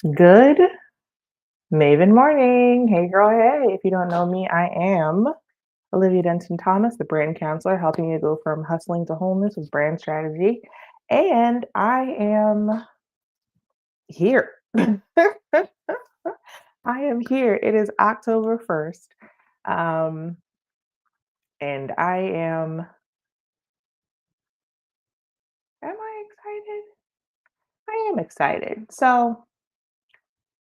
Good Maven Morning. Hey, girl. Hey, if you don't know me, I am Olivia Denton Thomas, the brand counselor, helping you go from hustling to wholeness with brand strategy. And I am here. I am here. It is October 1st. Um, and am I excited? I am excited. So,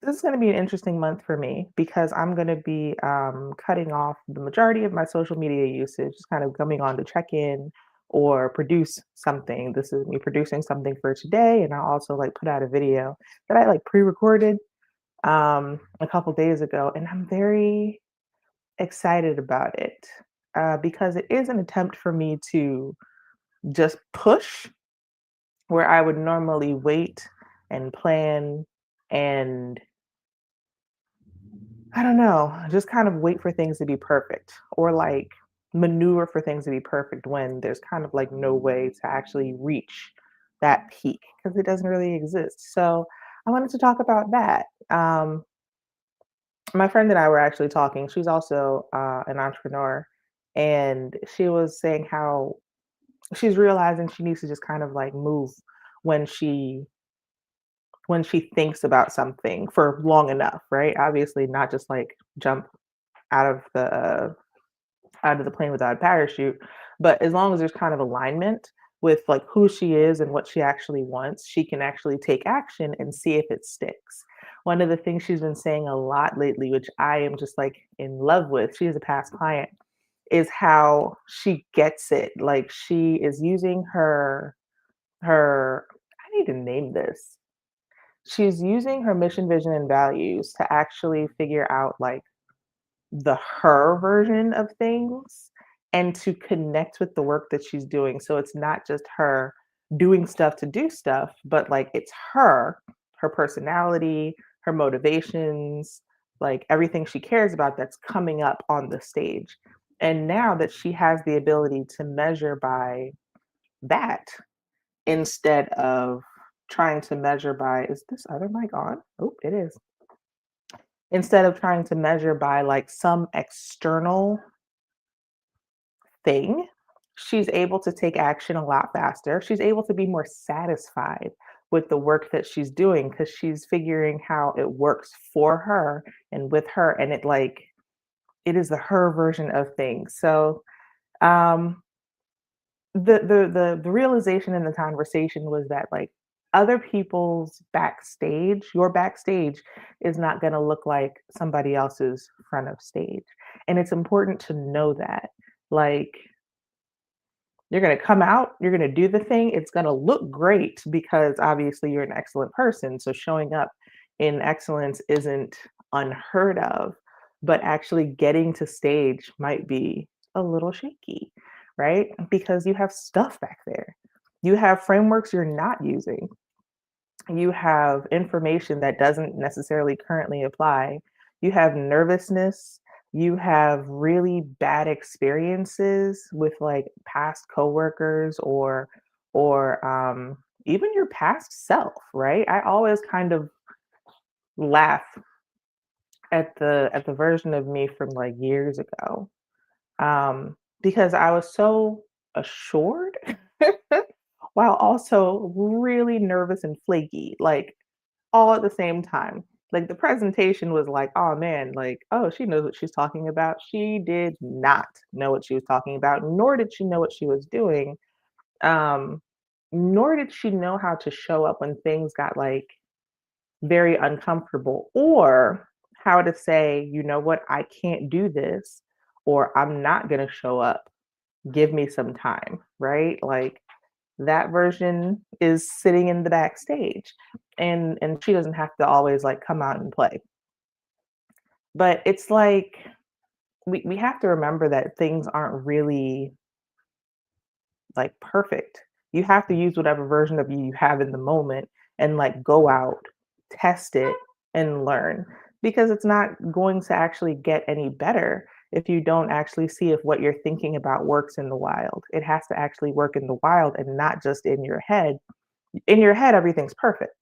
this is going to be an interesting month for me because I'm going to be cutting off the majority of my social media usage, just kind of coming on to check in or produce something. This is me producing something for today, and I'll also like put out a video that I like pre-recorded a couple days ago, and I'm very excited about it because it is an attempt for me to just push where I would normally wait and plan and I don't know, just kind of wait for things to be perfect or like maneuver for things to be perfect when there's kind of like no way to actually reach that peak because it doesn't really exist. So I wanted to talk about that. My friend and I were actually talking. She's also an entrepreneur, and she was saying how she's realizing she needs to just kind of like move when she when she thinks about something for long enough, right? Obviously, not just like jump out of the plane without a parachute. But as long as there's kind of alignment with like who she is and what she actually wants, she can actually take action and see if it sticks. One of the things she's been saying a lot lately, which I am just like in love with, she is a past client, is how she gets it. Like she is using her I need to name this. She's using her mission, vision, and values to actually figure out like the her version of things and to connect with the work that she's doing. So it's not just her doing stuff to do stuff, but like it's her personality, her motivations, like everything she cares about that's coming up on the stage. And now that she has the ability to measure by that instead of trying to measure by, is this other mic on? Oh, it is. Instead of trying to measure by like some external thing, she's able to take action a lot faster. She's able to be more satisfied with the work that she's doing because she's figuring how it works for her and with her. And it is the her version of things. So um the realization in the conversation was that like other people's backstage, your backstage is not going to look like somebody else's front of stage. And it's important to know that. Like you're going to come out, you're going to do the thing, it's going to look great because obviously you're an excellent person. So showing up in excellence isn't unheard of, but actually getting to stage might be a little shaky, right? Because you have stuff back there. You have frameworks you're not using. You have information that doesn't necessarily currently apply. You have nervousness. You have really bad experiences with like past coworkers or even your past self, right? I always kind of laugh at the version of me from like years ago because I was so assured while also really nervous and flaky, like all at the same time. Like the presentation was like, oh man, like, oh, she knows what she's talking about. She did not know what she was talking about, nor did she know what she was doing. Um, Nor did she know how to show up when things got like very uncomfortable or how to say, you know what, I can't do this or I'm not going to show up. Give me some time, right? Like that version is sitting in the backstage and she doesn't have to always like come out and play. But it's like we have to remember that things aren't really like perfect. You have to use whatever version of you you have in the moment and like go out, test it, and learn because it's not going to actually get any better if you don't actually see if what you're thinking about works in the wild. It has to actually work in the wild and not just in your head. In your head, everything's perfect.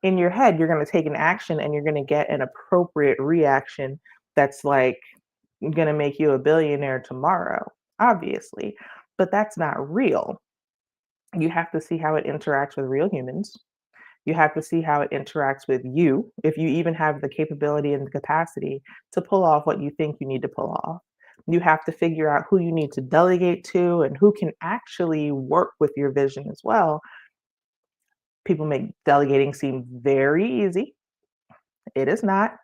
in your head, you're going to take an action and you're going to get an appropriate reaction that's like going to make you a billionaire tomorrow, obviously. But that's not real. You have to see how it interacts with real humans. You have to see how it interacts with you, if you even have the capability and the capacity to pull off what you think you need to pull off. You have to figure out who you need to delegate to and who can actually work with your vision as well. People make delegating seem very easy. It is not.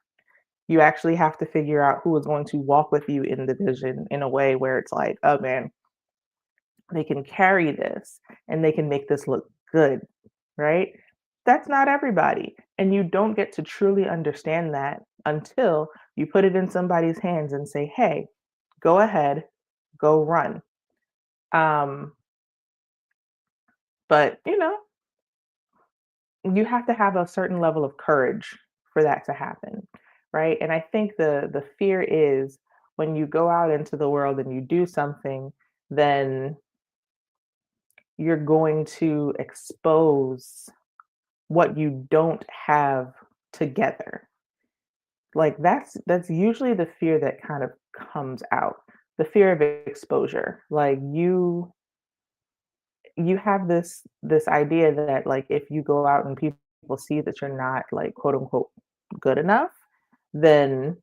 You actually have to figure out who is going to walk with you in the vision in a way where it's like, oh man, they can carry this and they can make this look good, right? That's not everybody. And you don't get to truly understand that until you put it in somebody's hands and say, hey, go ahead, go run. Um, but you have to have a certain level of courage for that to happen, right? And I think the fear is when you go out into the world and you do something, then you're going to expose what you don't have together. Like that's usually the fear that kind of comes out. The fear of exposure. Like you have this idea that like if you go out and people see that you're not like quote unquote good enough, then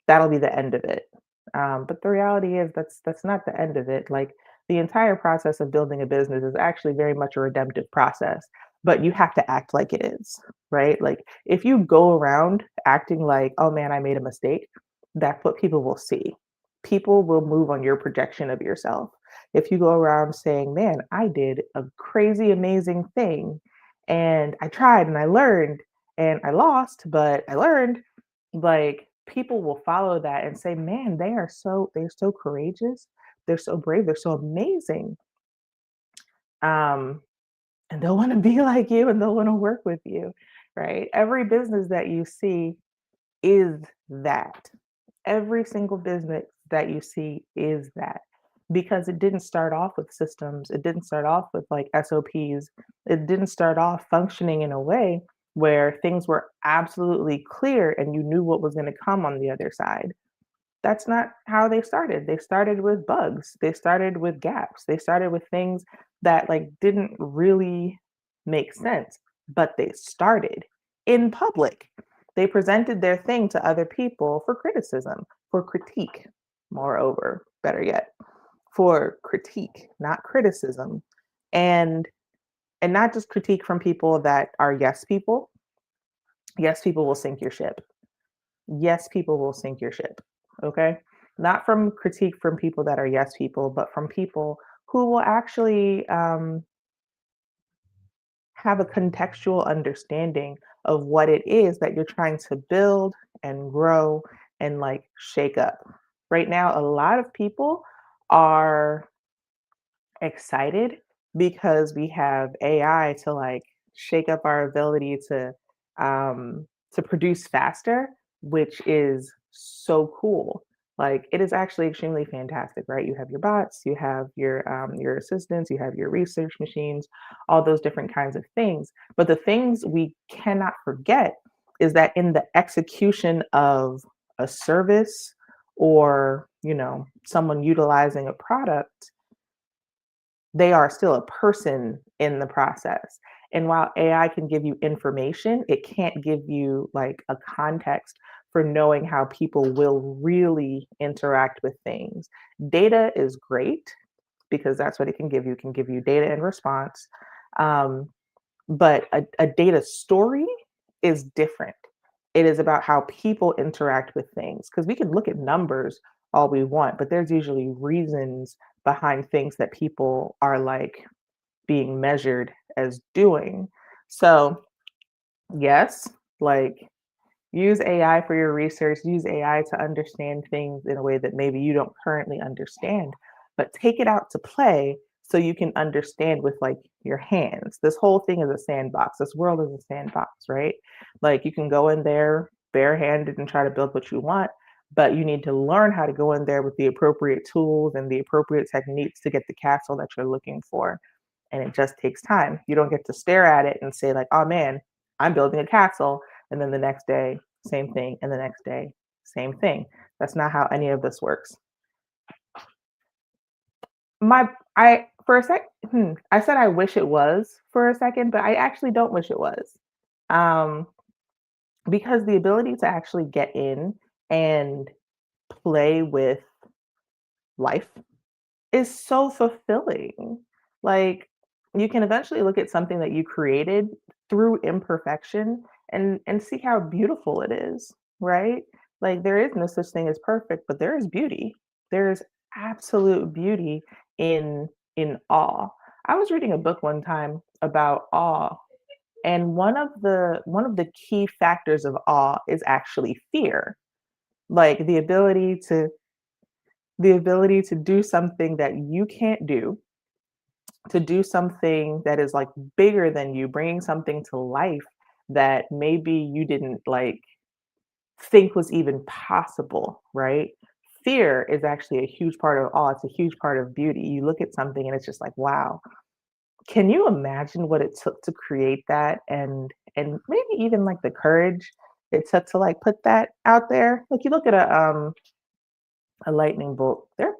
that'll be the end of it. But the reality is that's not the end of it. Like the entire process of building a business is actually very much a redemptive process, but you have to act like it is, right? Like if you go around acting like, oh man, I made a mistake, that's what people will see. People will move on your projection of yourself. If you go around saying, man, I did a crazy, amazing thing and I tried and I learned and I lost, but I learned, like people will follow that and say, "Man, they're so courageous. They're so brave. They're so amazing." Um, and they'll want to be like you and they'll want to work with you, right? Every business that you see is that. Every single business that you see is that because it didn't start off with systems. It didn't start off with like SOPs. It didn't start off functioning in a way where things were absolutely clear and you knew what was going to come on the other side. That's not how they started. They started with bugs. They started with gaps. They started with things that like didn't really make sense, but they started in public. They presented their thing to other people for criticism, for critique, moreover, better yet, for critique, not criticism. And and not just critique from people that are yes people. Yes people will sink your ship. Yes, people will sink your ship. Okay. Not from critique from people that are yes people, but from people who will actually have a contextual understanding of what it is that you're trying to build and grow and like shake up. Right now, a lot of people are excited because we have AI to like shake up our ability to produce faster, which is so cool. Like it is actually extremely fantastic, right? You have your bots, you have your assistants, you have your research machines, all those different kinds of things. But the things we cannot forget is that in the execution of a service or someone utilizing a product, they are still a person in the process. And while AI can give you information, it can't give you like a context for knowing how people will really interact with things. Data is great because that's what it can give you. It can give you data and response. Um, but a data story is different. It is about how people interact with things because we can look at numbers all we want, but there's usually reasons behind things that people are like being measured as doing. So, yes, like use AI for your research, use AI to understand things in a way that maybe you don't currently understand, but take it out to play so you can understand with like your hands. This whole thing is a sandbox. This world is a sandbox, right? Like you can go in there barehanded and try to build what you want, but you need to learn how to go in there with the appropriate tools and the appropriate techniques to get the castle that you're looking for. And it just takes time. You don't get to stare at it and say like, "Oh man, I'm building a castle, and then the next day, same thing, and the next day, same thing. That's not how any of this works. My I for a sec I said I wish it was for a second, but I actually don't wish it was. Um, because the ability to actually get in and play with life is so fulfilling. Like, you can eventually look at something that you created through imperfection and see how beautiful it is, right? Like, there is no such thing as perfect, but there is beauty. There is absolute beauty in awe. I was reading a book one time about awe, and one of the key factors of awe is actually fear. Like the ability to do something that you can't do, to do something that is like bigger than you, bringing something to life that maybe you didn't like think was even possible, right? Fear is actually a huge part of awe. It's a huge part of beauty. You look at something and it's just like, wow, can you imagine what it took to create that? And maybe even like the courage it took to like put that out there. Like you look at a lightning bolt, they're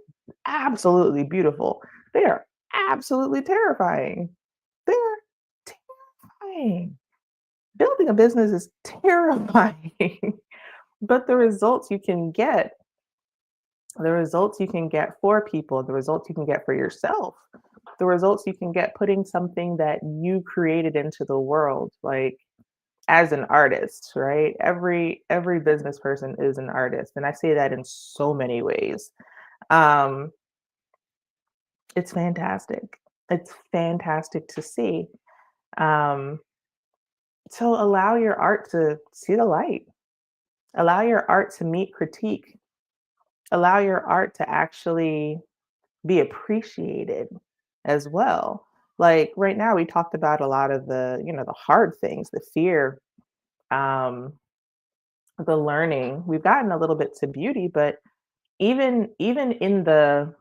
absolutely beautiful. They are absolutely terrifying. They're terrifying. Building a business is terrifying, but the results you can get for people, the results you can get for yourself, the results you can get putting something that you created into the world, like as an artist, right? Every business person is an artist, and I say that in so many ways. Um, it's fantastic. It's fantastic to see. Um, so allow your art to see the light. Allow your art to meet critique. Allow your art to actually be appreciated as well. Like right now, we talked about a lot of the hard things, the fear, um, the learning. We've gotten a little bit to beauty, but even in the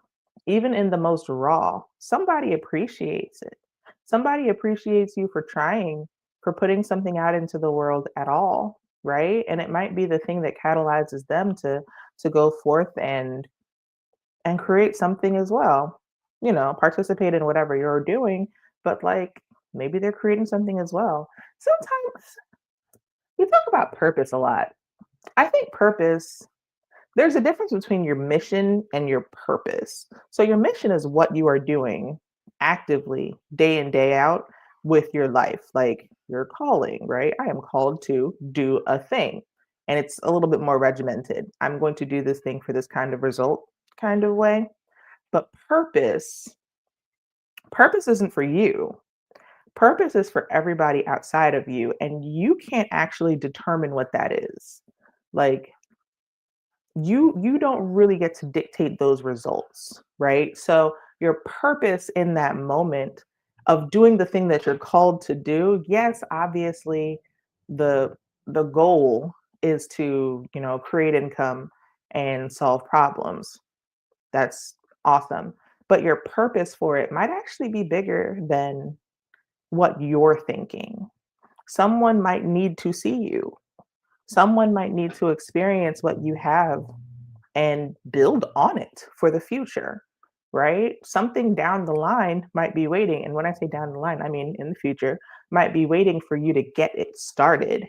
most raw, somebody appreciates it. Somebody appreciates you for trying, for putting something out into the world at all, right? And it might be the thing that catalyzes them to go forth and create something as well. Participate in whatever you're doing, but like maybe they're creating something as well. Sometimes we talk about purpose a lot. I think purpose there's a difference between your mission and your purpose. So your mission is what you are doing actively day in, day out with your life, like your calling, right? I am called to do a thing. And it's a little bit more regimented. I'm going to do this thing for this kind of result kind of way. But purpose isn't for you. Purpose is for everybody outside of you. And you can't actually determine what that is. Like you don't really get to dictate those results, right? So your purpose in that moment of doing the thing that you're called to do, yes, obviously the the goal is to, create income and solve problems. That's awesome. But your purpose for it might actually be bigger than what you're thinking. Someone might need to see you. Someone might need to experience what you have and build on it for the future, right? Something down the line might be waiting. And when I say down the line, I mean in the future, might be waiting for you to get it started,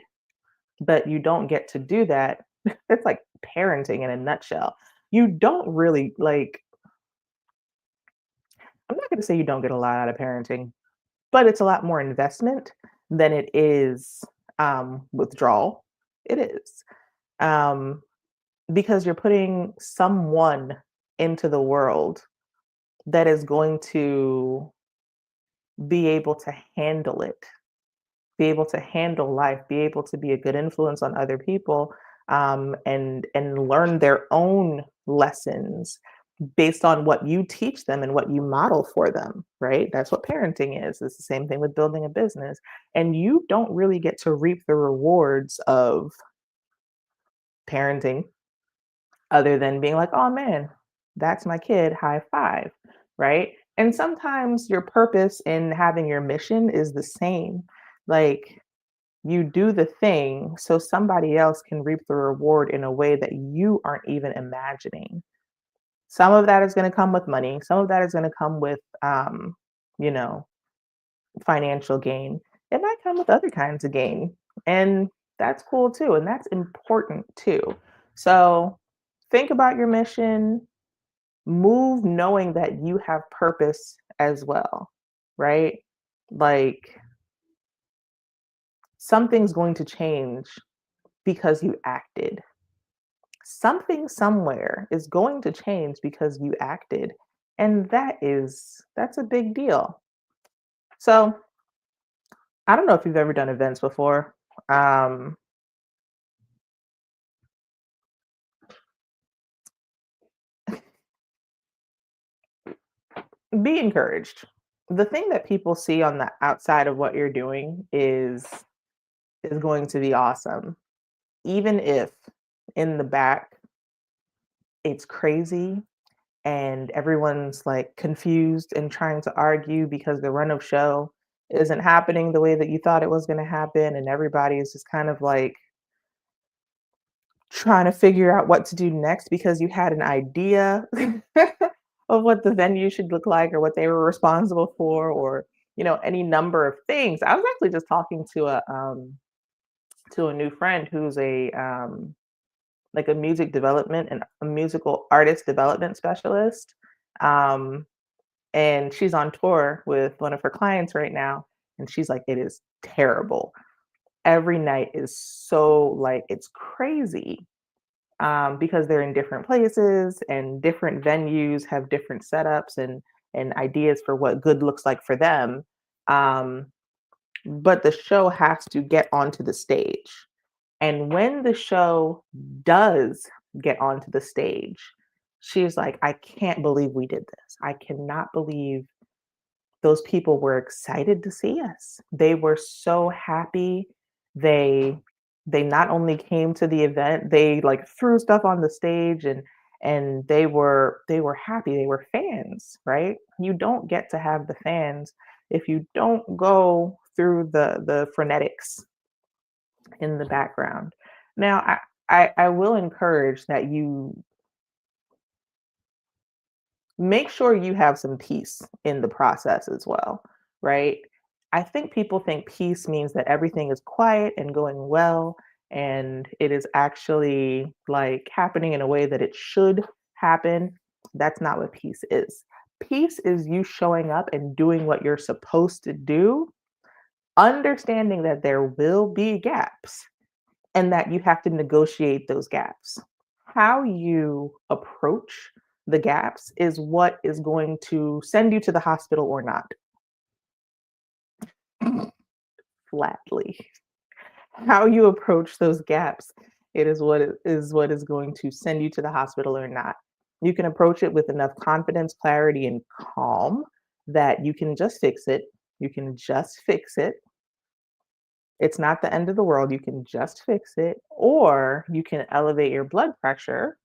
but you don't get to do that. It's like parenting in a nutshell. You don't really like, I'm not going to say you don't get a lot out of parenting, but it's a lot more investment than it is withdrawal. It is. Um, because you're putting someone into the world that is going to be able to handle it, be able to handle life, be able to be a good influence on other people, and learn their own lessons based on what you teach them and what you model for them, right? That's what parenting is. It's the same thing with building a business. And you don't really get to reap the rewards of parenting other than being like, "Oh man, that's my kid, high five," right? And sometimes your purpose in having your mission is the same. Like You do the thing so somebody else can reap the reward in a way that you aren't even imagining. Some of that is going to come with money. Some of that is going to come with, you know, financial gain. It might come with other kinds of gain. And that's cool too. And that's important too. So think about your mission, move knowing that you have purpose as well, right? Like something's going to change because you acted. Something somewhere is going to change because you acted. And that's a big deal. So I don't know if you've ever done events before. Um, be encouraged. The thing that people see on the outside of what you're doing is going to be awesome. Even if in the back it's crazy and everyone's like confused and trying to argue because the run of show isn't happening the way that you thought it was going to happen and everybody is just kind of like trying to figure out what to do next because you had an idea of what the venue should look like or what they were responsible for or any number of things. I was actually just talking to a new friend who's a like a music development and a musical artist development specialist. Um, and she's on tour with one of her clients right now. And she's like, it is terrible. Every night is so like, it's crazy because they're in different places and different venues have different setups and ideas for what good looks like for them. Um, but the show has to get onto the stage. And when the show does get onto the stage, she's like, I can't believe we did this. I cannot believe those people were excited to see us. They were so happy. They they not only came to the event, they like threw stuff on the stage and they were happy. They were fans, right? You don't get to have the fans if you don't go through the frenetics in the background. Now, I will encourage that you make sure you have some peace in the process as well, right? I think people think peace means that everything is quiet and going well, and it is actually like happening in a way that it should happen. That's not what peace is. Peace is you showing up and doing what you're supposed to do, understanding that there will be gaps and that you have to negotiate those gaps. How you approach the gaps is what is going to send you to the hospital or not. Flatly. How you approach those gaps, it is what is going to send you to the hospital or not. You can approach it with enough confidence, clarity, and calm that you can just fix it. You can just fix it. It's not the end of the world. You can just fix it, or you can elevate your blood pressure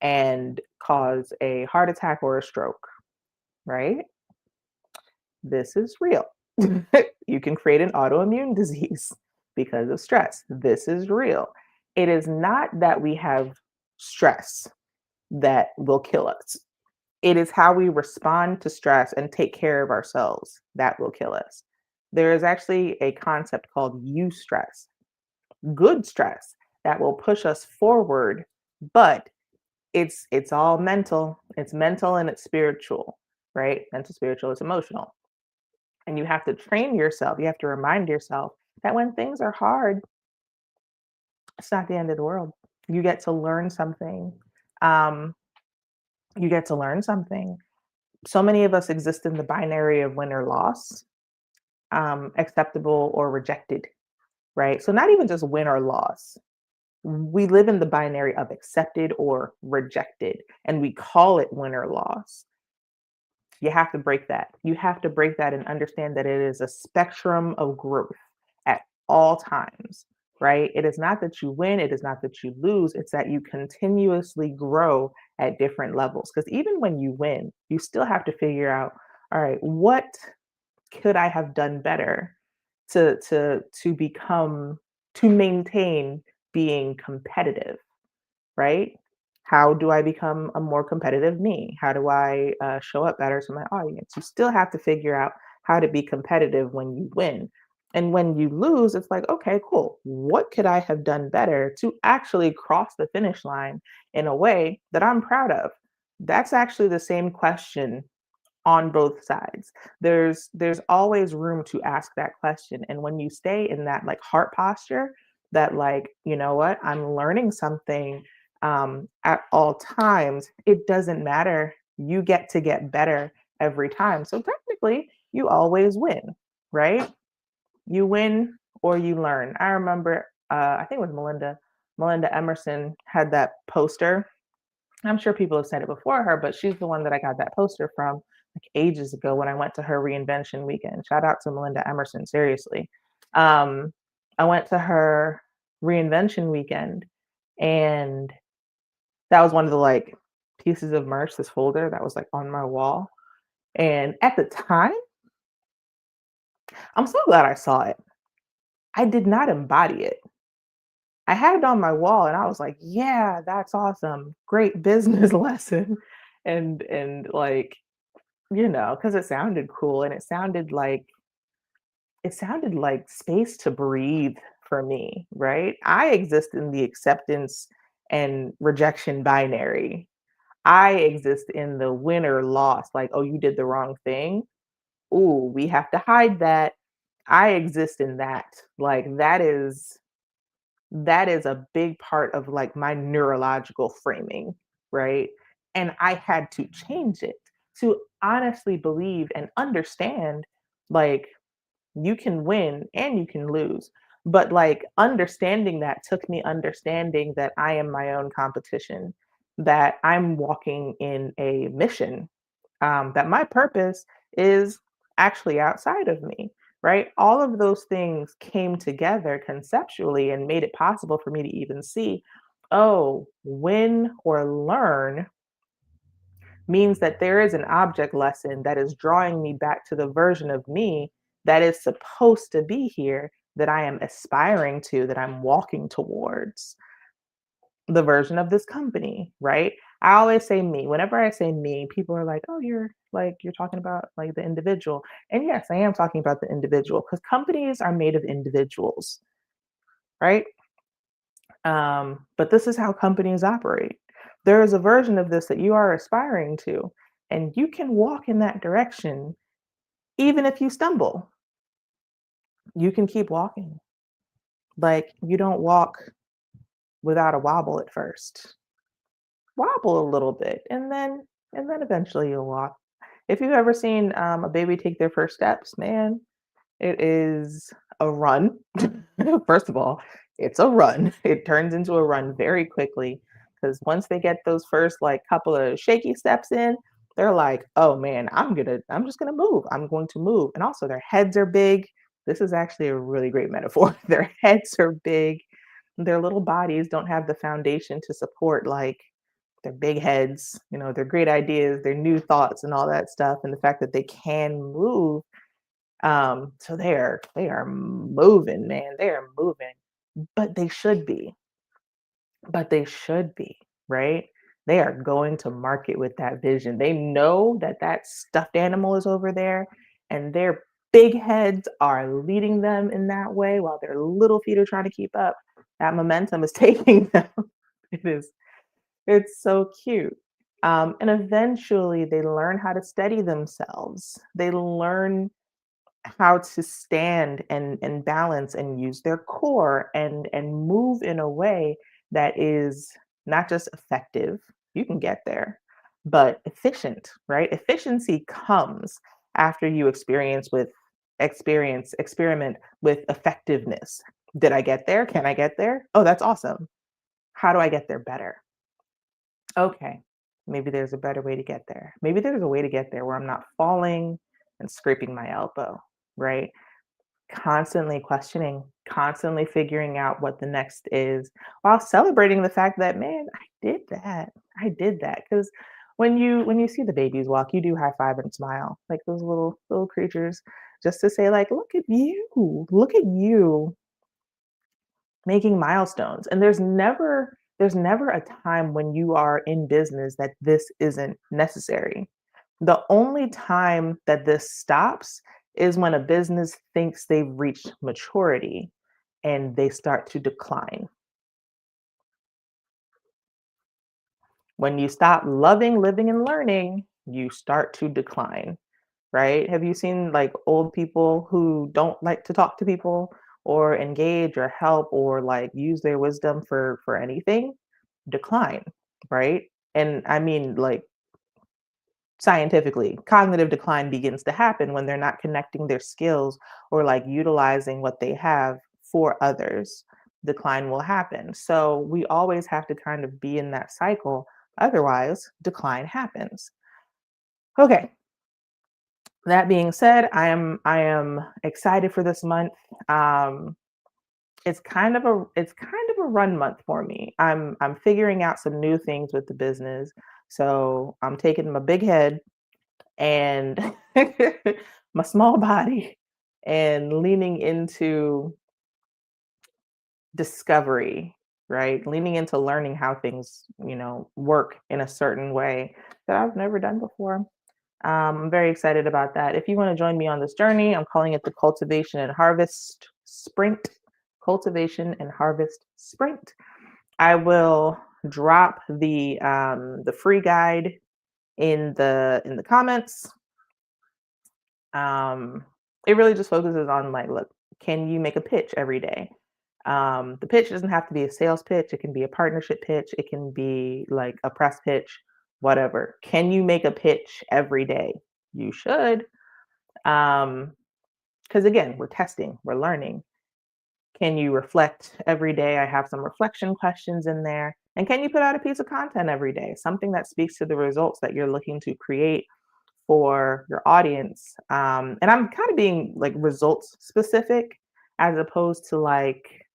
and cause a heart attack or a stroke, right? This is real. You can create an autoimmune disease because of stress. This is real. It is not that we have stress that will kill us. It is how we respond to stress and take care of ourselves that will kill us. There is actually a concept called eustress, good stress that will push us forward, but it's all mental. It's mental and it's spiritual, right? Mental, spiritual, it's emotional. And you have to train yourself. You have to remind yourself that when things are hard, it's not the end of the world. You get to learn something. Um, you get to learn something. So many of us exist in the binary of win or loss, acceptable or rejected, right? So not even just win or loss. We live in the binary of accepted or rejected, and we call it win or loss. You have to break that. You have to break that and understand that it is a spectrum of growth at all times, right? It is not that you win, it is not that you lose, it's that you continuously grow at different levels. Because even when you win, you still have to figure out, all right, what could I have done better? to become to maintain being competitive, right? How do I become a more competitive me? How do I show up better to my audience? You still have to figure out how to be competitive when you win. And when you lose, it's like, okay, cool. What could I have done better to actually cross the finish line in a way that I'm proud of? That's actually the same question on both sides. There's always room to ask that question. And when you stay in that like heart posture, that like, you know what, I'm learning something at all times, it doesn't matter. You get to get better every time. So technically, you always win, right? You win or you learn. I remember, I think it was Melinda Emerson had that poster. I'm sure people have said it before her, but she's the one that I got that poster from like ages ago when I went to her reinvention weekend. Shout out to Melinda Emerson, seriously. Um, I went to her reinvention weekend, and that was one of the like pieces of merch, this folder that was like on my wall. And at the time, I'm so glad I saw it. I did not embody it. I had it on my wall and I was like, yeah, that's awesome. Great business lesson. And like, because it sounded cool and it sounded like space to breathe for me, right? I exist in the acceptance and rejection binary. I exist in the win or loss, like, oh, you did the wrong thing. Ooh, we have to hide that. I exist in that. Like that is a big part of like my neurological framing, right? And I had to change it to honestly believe and understand like you can win and you can lose. But like understanding that took me understanding that I am my own competition, that I'm walking in a mission, that my purpose is actually outside of me, right? All of those things came together conceptually and made it possible for me to even see, oh, win or learn means that there is an object lesson that is drawing me back to the version of me that is supposed to be here, that I am aspiring to, that I'm walking towards the version of this company, right? I always say me. Whenever I say me, people are like, "Oh, you're talking about like the individual." And yes, I am talking about the individual because companies are made of individuals, right? But this is how companies operate. There is a version of this that you are aspiring to, and you can walk in that direction even if you stumble. You can keep walking. Like you don't walk without a wobble at first. Wobble a little bit, and then eventually you'll walk. If you've ever seen a baby take their first steps, man, it is a run. First of all, it's a run. It turns into a run very quickly because once they get those first like couple of shaky steps in, they're like, "Oh man, I'm just gonna move. I'm going to move." And also, their heads are big. This is actually a really great metaphor. Their heads are big. Their little bodies don't have the foundation to support like their big heads, their great ideas, their new thoughts, and all that stuff. And the fact that they can move, so they are moving, man. They are moving, but they should be. But they should be, right? They are going to market with that vision. They know that that stuffed animal is over there, and their big heads are leading them in that way while their little feet are trying to keep up. That momentum is taking them. It is it's so cute. And eventually they learn how to steady themselves. They learn how to stand and balance and use their core and move in a way that is not just effective, you can get there, but efficient, right? Efficiency comes after you experiment with effectiveness. Did I get there? Can I get there? Oh, that's awesome. How do I get there better? Okay, maybe there's a better way to get there. Maybe there's a way to get there where I'm not falling and scraping my elbow, right? Constantly questioning, constantly figuring out what the next is while celebrating the fact that, man, I did that. I did that. Because when you see the babies walk, you do high five and smile like those little creatures. just to say like, look at you making milestones. And there's never a time when you are in business that this isn't necessary. The only time that this stops is when a business thinks they've reached maturity and they start to decline. When you stop loving, living, and learning, you start to decline, right? Have you seen like old people who don't like to talk to people or engage or help or like use their wisdom for anything? Decline, right? And I mean like scientifically, cognitive decline begins to happen when they're not connecting their skills or like utilizing what they have for others. Decline will happen. So we always have to kind of be in that cycle. Otherwise, decline happens. Okay. That being said, I am excited for this month. Um, it's kind of a run month for me. I'm figuring out some new things with the business. So I'm taking my big head and my small body and leaning into discovery, right? Leaning into learning how things, work in a certain way that I've never done before. I'm very excited about that. If you want to join me on this journey, I'm calling it the Cultivation and Harvest Sprint. Cultivation and Harvest Sprint. I will drop the free guide in the comments. Um, it really just focuses on like, look, can you make a pitch every day? The pitch doesn't have to be a sales pitch. It can be a partnership pitch. It can be like a press pitch, whatever. Can you make a pitch every day? You should. Because again, we're testing, we're learning. Can you reflect every day? I have some reflection questions in there. And can you put out a piece of content every day? Something that speaks to the results that you're looking to create for your audience. And I'm kind of being like results specific as opposed to like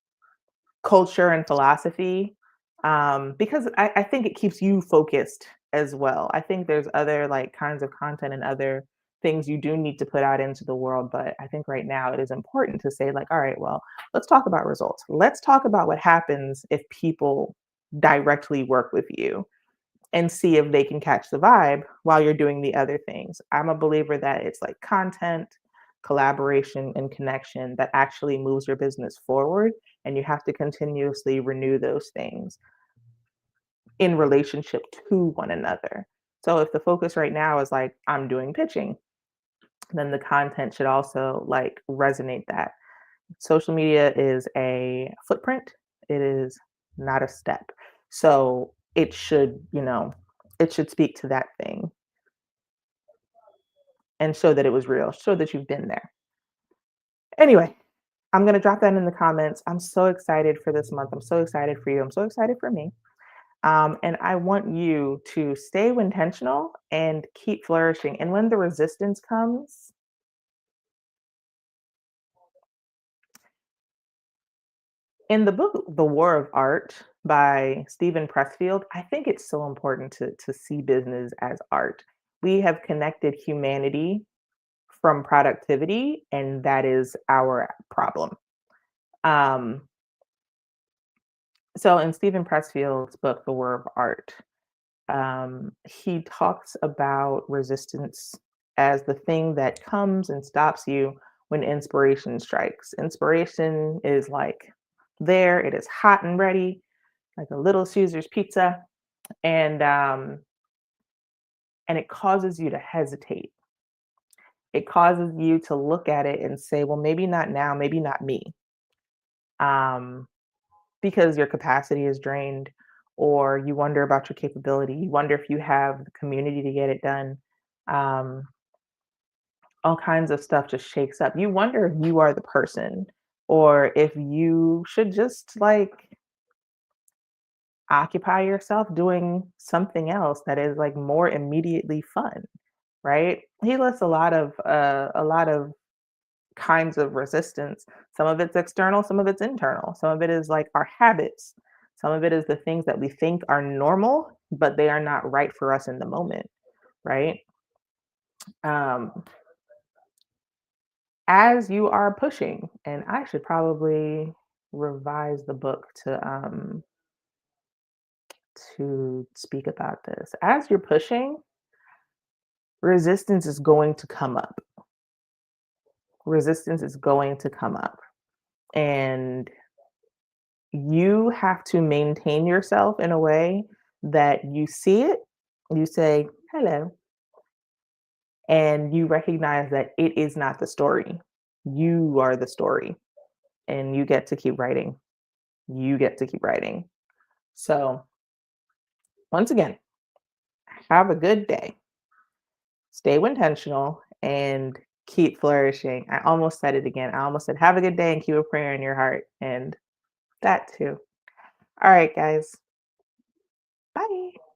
culture and philosophy, because I think it keeps you focused as well. I think there's other like kinds of content and other things you do need to put out into the world. But I think right now it is important to say, like, all right, well, let's talk about results. Let's talk about what happens if people directly work with you and see if they can catch the vibe while you're doing the other things. I'm a believer that it's like content, collaboration, and connection that actually moves your business forward. And you have to continuously renew those things in relationship to one another. So if the focus right now is like, I'm doing pitching, then the content should also like resonate that. Social media is a footprint, it is not a step. So it should speak to that thing and show that it was real, show that you've been there. Anyway, I'm going to drop that in the comments. I'm so excited for this month. I'm so excited for you. I'm so excited for me. And I want you to stay intentional and keep flourishing. And when the resistance comes, in the book The War of Art by Stephen Pressfield, I think it's so important to see business as art. We have connected humanity from productivity, and that is our problem. Um, so in Stephen Pressfield's book, The War of Art, he talks about resistance as the thing that comes and stops you when inspiration strikes. Inspiration is like there, it is hot and ready, like a Little Caesar's pizza, and um, and it causes you to hesitate. It causes you to look at it and say, well, maybe not now, maybe not me, um, because your capacity is drained, or you wonder about your capability. You wonder if you have the community to get it done. Um, all kinds of stuff just shakes up. You wonder if you are the person, or if you should just like occupy yourself doing something else that is like more immediately fun, right? He lists a lot of kinds of resistance. Some of it's external, some of it's internal. Some of it is like our habits. Some of it is the things that we think are normal, but they are not right for us in the moment, right? Um, as you are pushing, and I should probably revise the book to speak about this. As you're pushing, resistance is going to come up. Resistance is going to come up. And you have to maintain yourself in a way that you see it, you say, hello, and you recognize that it is not the story. You are the story, and you get to keep writing. You get to keep writing. So, once again, have a good day, stay intentional, and keep flourishing. I almost said it again. I almost said, have a good day and keep a prayer in your heart. And that too. All right, guys. Bye.